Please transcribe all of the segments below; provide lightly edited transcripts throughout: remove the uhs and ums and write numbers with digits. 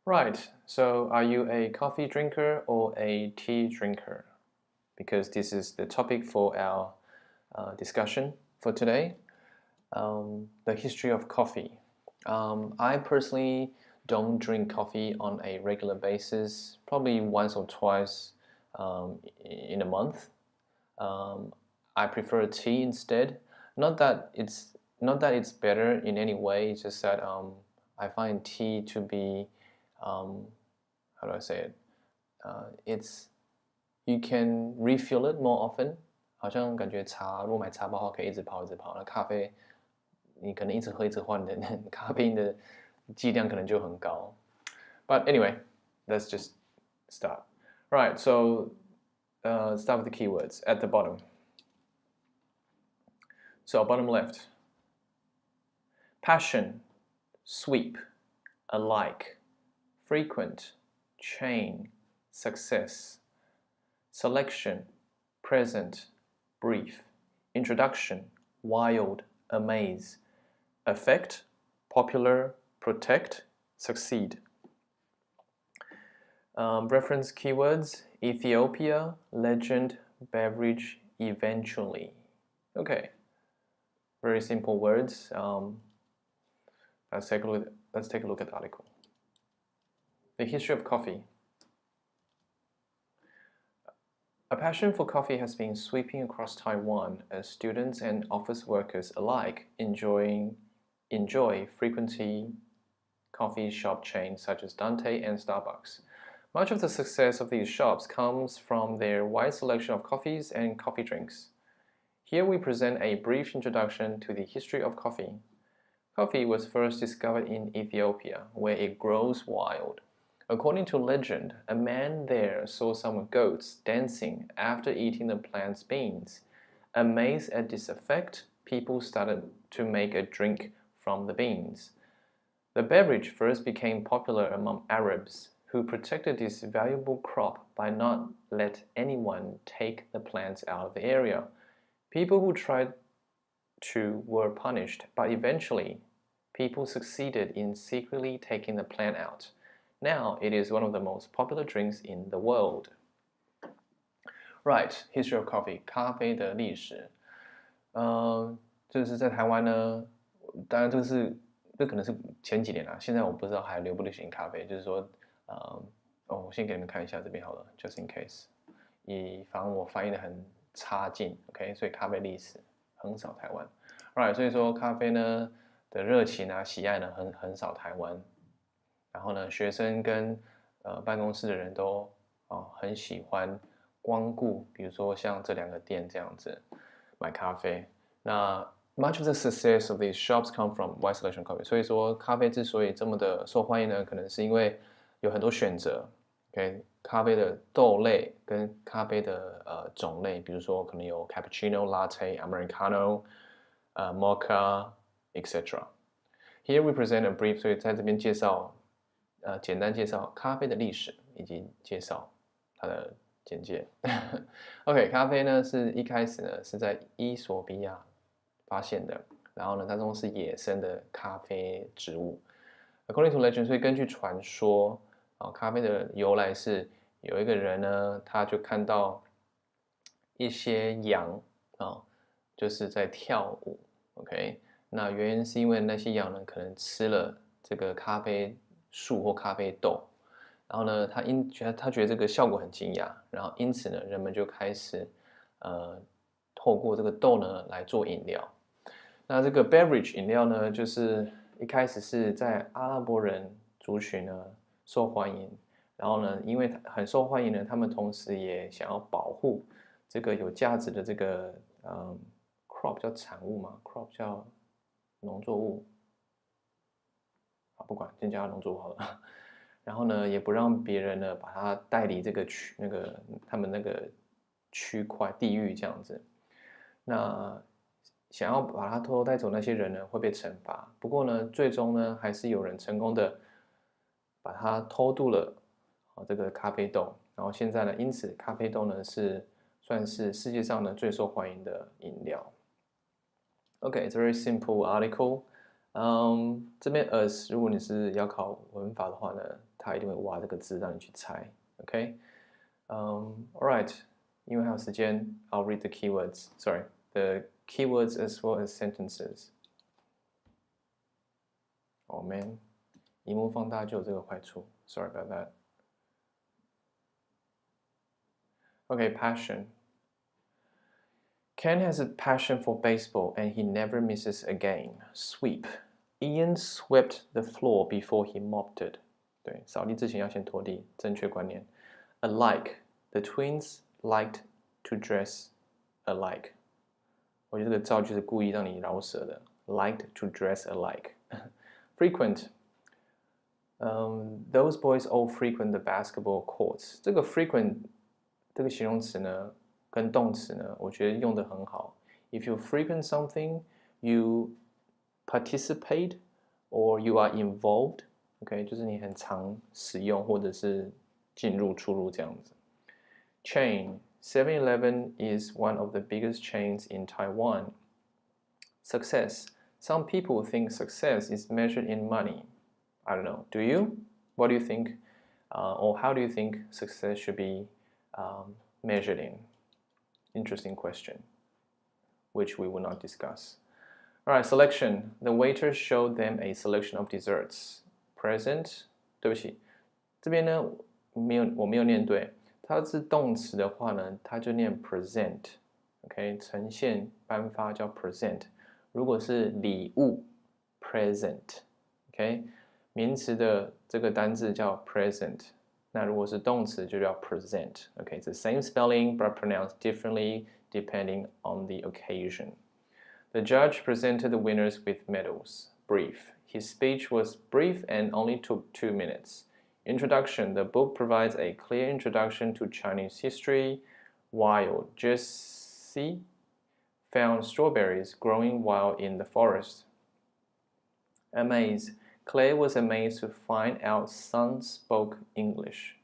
Right, so are you a coffee drinker or a tea drinker? Because this is the topic for our discussion for today, the history of coffee. I personally don't drink coffee on a regular basis, probably once or twice in a month. I prefer tea instead. Not that it's better in any way. It's just that I find tea to be how do I say it? It's you can refill it more often. 好像感觉茶，如果买茶包的话，可以一直泡一直泡。那咖啡，你可能一直喝一直换的，咖啡因的剂量可能就很高。But anyway, let's just start. Right, so start with the keywords at the bottom. So bottom left, passion, sweep, alike, frequent, chain, success, selection, present, brief, introduction, wild, amaze, affect, popular, protect, succeed. Reference keywords: Ethiopia, legend, beverage, eventually. Okay, very simple words. Let's take a look at the article. The history of coffee. A passion for coffee has been sweeping across Taiwan as students and office workers alike enjoy frequenting coffee shop chains such as Dante and Starbucks. Much of the success of these shops comes from their wide selection of coffees and coffee drinks. Here we present a brief introduction to the history of coffee. Coffee was first discovered in Ethiopia, where it grows wild. According to legend, a man there saw some goats dancing after eating the plant's beans. Amazed at this effect, people started to make a drink from the beans. The beverage first became popular among Arabs, who protected this valuable crop by not let anyone take the plants out of the area. People who tried to were punished, but eventually, people succeeded in secretly taking the plant out. Now it is one of the most popular drinks in the world. Right, history of coffee. 咖啡的历史。就是在台湾呢，当然这可能是前几年啦，现在我不知道还流不流行咖啡。就是说，我先给你们看一下这边好了 ，just in case， 以防我翻译的很差劲 ，OK？ 所以咖啡历史横扫台湾。Right， 所以说咖啡呢的热情啊、喜爱呢横扫台湾。然后呢，学生跟办公室的人都很喜欢光顾，比如说像这两个店这样子买咖啡。那 much of the success of these shops come from wide selection coffee。所以说，咖啡之所以这么的受欢迎呢，可能是因为有很多选择。OK， 咖啡的豆类跟咖啡的种类，比如说可能有 cappuccino、latte、americano、mocha etc. Here we present a brief， 所以在这边介绍。简单介绍咖啡的历史以及介绍它的简介。OK， 咖啡呢是一开始呢是在伊索比亚发现的，然后呢它中是野生的咖啡植物。According to legend， 所以根据传说，咖啡的由来是有一个人呢，他就看到一些羊就是在跳舞。OK， 那原因是因为那些羊呢可能吃了这个咖啡树或咖啡豆，然后呢，他觉得这个效果很惊讶，然后因此呢，人们就开始透过这个豆呢来做饮料。那这个 beverage 饮料呢，就是一开始是在阿拉伯人族群呢受欢迎，然后呢，因为很受欢迎呢，他们同时也想要保护这个有价值的这个crop 叫产物嘛 ，crop 叫农作物。不管，先叫它农作物好了。然后呢，也不让别人呢把它带离这个他们那个区块地域这样子。那想要把它偷偷带走那些人呢，会被惩罚。不过呢，最终呢，还是有人成功的把它偷渡了这个咖啡豆。然后现在呢，因此咖啡豆呢算是世界上呢最受欢迎的饮料。Okay, it's a very simple article. 这边 as 如果你是要考文法的话呢，它一定会挖这个字让你去猜。OK， all right， 因为还有时间 ，I'll read the keywords. Sorry, the keywords as well as sentences. Oh man， 萤幕放大就有这个坏处。Sorry about that. Okay, passion. Ken has a passion for baseball and he never misses a game. Sweep. Ian swept the floor before he mopped it. 对，扫地之前要先拖地，正确观念。Alike. The twins liked to dress alike. 我觉得这个造句是故意让你饶舌的。Liked to dress alike. Frequent. Those boys all frequent the basketball courts. 这个 frequent 这个形容词呢，跟动词呢，我觉得用得很好。If you frequent something, you participate or you are involved. OK， 就是你很常使用或者是进入出入这样子。Chain. 7-Eleven is one of the biggest chains in Taiwan. Success. Some people think success is measured in money. I don't know. Do you? What do you think? Or how do you think success should be measured in? Interesting question, which we will not discuss. All right, selection. The waiter showed them a selection of desserts. Present. 对不起，这边呢我没有念对。它是动词的话呢，它就念 present。OK， 呈现颁发叫 present。如果是礼物 present。OK， 名词的这个单字叫 present。那如果是动词就叫 present. Okay, it's the same spelling but pronounced differently depending on the occasion. The judge presented the winners with medals. Brief. His speech was brief and only took 2 minutes. Introduction. The book provides a clear introduction to Chinese history. While Jesse found strawberries growing wild in the forest. Amaze. Claire was amazed to find out Sun spoke English.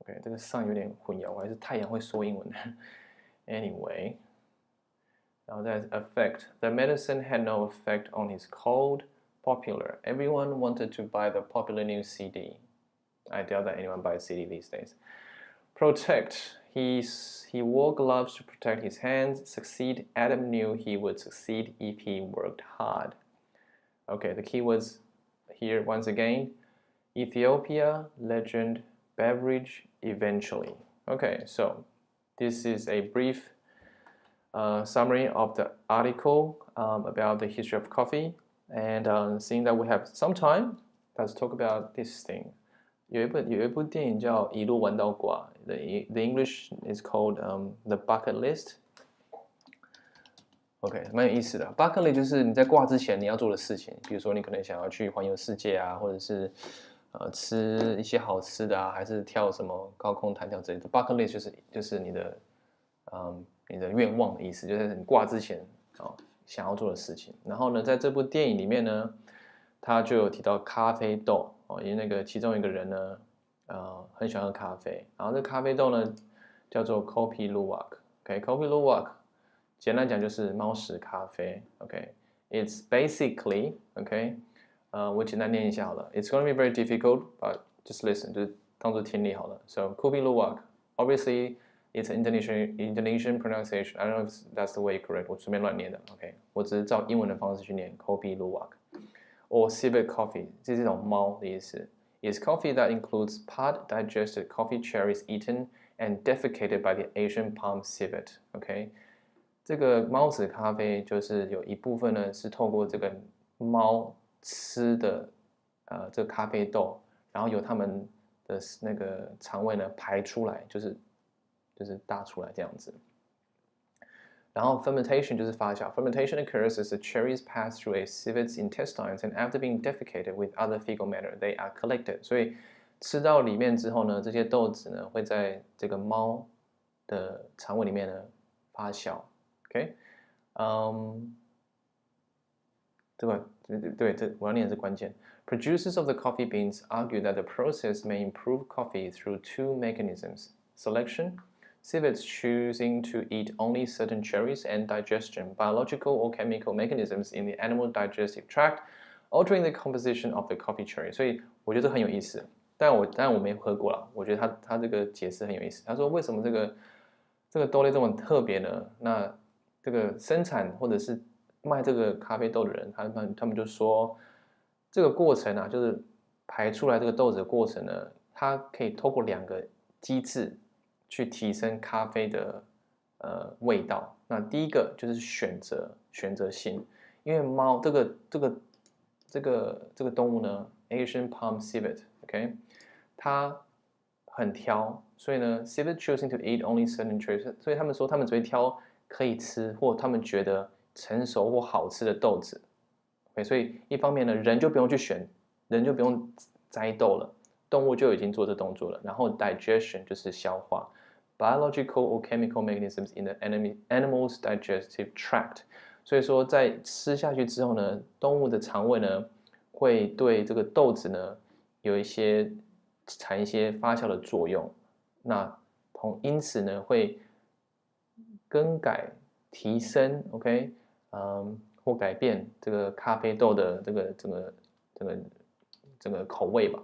OK， 这个 Sun 有点混淆，还是太阳会说英文？Anyway， 然后再 effect. The medicine had no effect on his cold. Popular. Everyone wanted to buy the popular new CD. I doubt that anyone buys CD these days. Protect. He wore gloves to protect his hands. Succeed. Adam knew he would succeed if he worked hard. Okay, the keywords here once again. Ethiopia, legend, beverage, eventually. Okay, so this is a brief summary of the article about the history of coffee. And seeing that we have some time, let's talk about this thing. 有一部电影叫《一路玩到挂》，the English is called The Bucket List。OK， 蛮有意思的。Bucket list 就是你在挂之前你要做的事情，比如说你可能想要去环游世界啊，或者是吃一些好吃的啊，还是跳什么高空弹跳之类的。Bucket list 就是你的愿望的意思，就是你挂之前想要做的事情。然后呢，在这部电影里面呢，他就有提到咖啡豆因为那个其中一个人呢，很喜欢喝咖啡，然后这咖啡豆呢叫做 Kopi Luwak。OK，Kopi Luwak。简单讲就是猫屎咖啡 ，OK，It's basically OK，我简单念一下好了。It's going to be very difficult, but just listen， 就是当做听力好了。So Kopi Luwak, obviously it's an Indonesian pronunciation. I don't know if that's the way correct. 我随便乱念的 ，OK， 我只是照英文的方式去念 Kopi Luwak。Or civet coffee， 这是一种猫的意思。Is coffee that includes pod digested coffee cherries eaten and defecated by the Asian palm civet。OK。这个猫屎咖啡就是有一部分呢是透过这个猫吃的这个咖啡豆，然后由它们的那个肠胃呢排出来，就是大出来这样子。然后 fermentation 就是发酵 ，fermentation occurs as the cherries pass through a civet's intestines and after being defecated with other fecal matter, they are collected. 所以吃到里面之后呢，这些豆子呢会在这个猫的肠胃里面呢发酵。OK， 这我要念的是关键。Producers of the coffee beans argue that the process may improve coffee through 2 mechanisms: selection, civets choosing to eat only certain cherries, and digestion, biological or chemical mechanisms in the animal digestive tract altering the composition of the coffee cherry。所以我觉得很有意思。当然我没喝过啦，我觉得他这个解释很有意思。他说为什么这个豆类这么特别呢？那这个生产或者是卖这个咖啡豆的人，他们就说这个过程啊，就是排出来这个豆子的过程呢，它可以透过2个机制去提升咖啡的味道。那第一个就是选择性，因为猫这个动物呢 ，Asian palm civet，OK，它很挑，所以呢 civet choosing to eat only certain cherries， 所以他们说他们只会挑可以吃或他们觉得成熟或好吃的豆子。OK， 所以一方面呢，人就不用去选，人就不用摘豆了，动物就已经做这动作了。然后 digestion 就是消化 ，biological or chemical mechanisms in the animal's digestive tract。所以说在吃下去之后呢，动物的肠胃呢会对这个豆子呢有产一些发酵的作用，那因此呢会更改、提升 ，OK， 或改变这个咖啡豆的这个口味吧。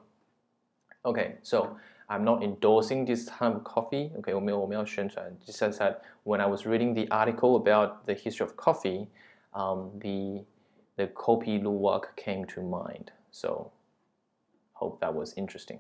Okay, so I'm not endorsing this kind of coffee. Okay, 我们要宣传。Just as that when I was reading the article about the history of coffee, the Kopi Luwak came to mind. So hope that was interesting.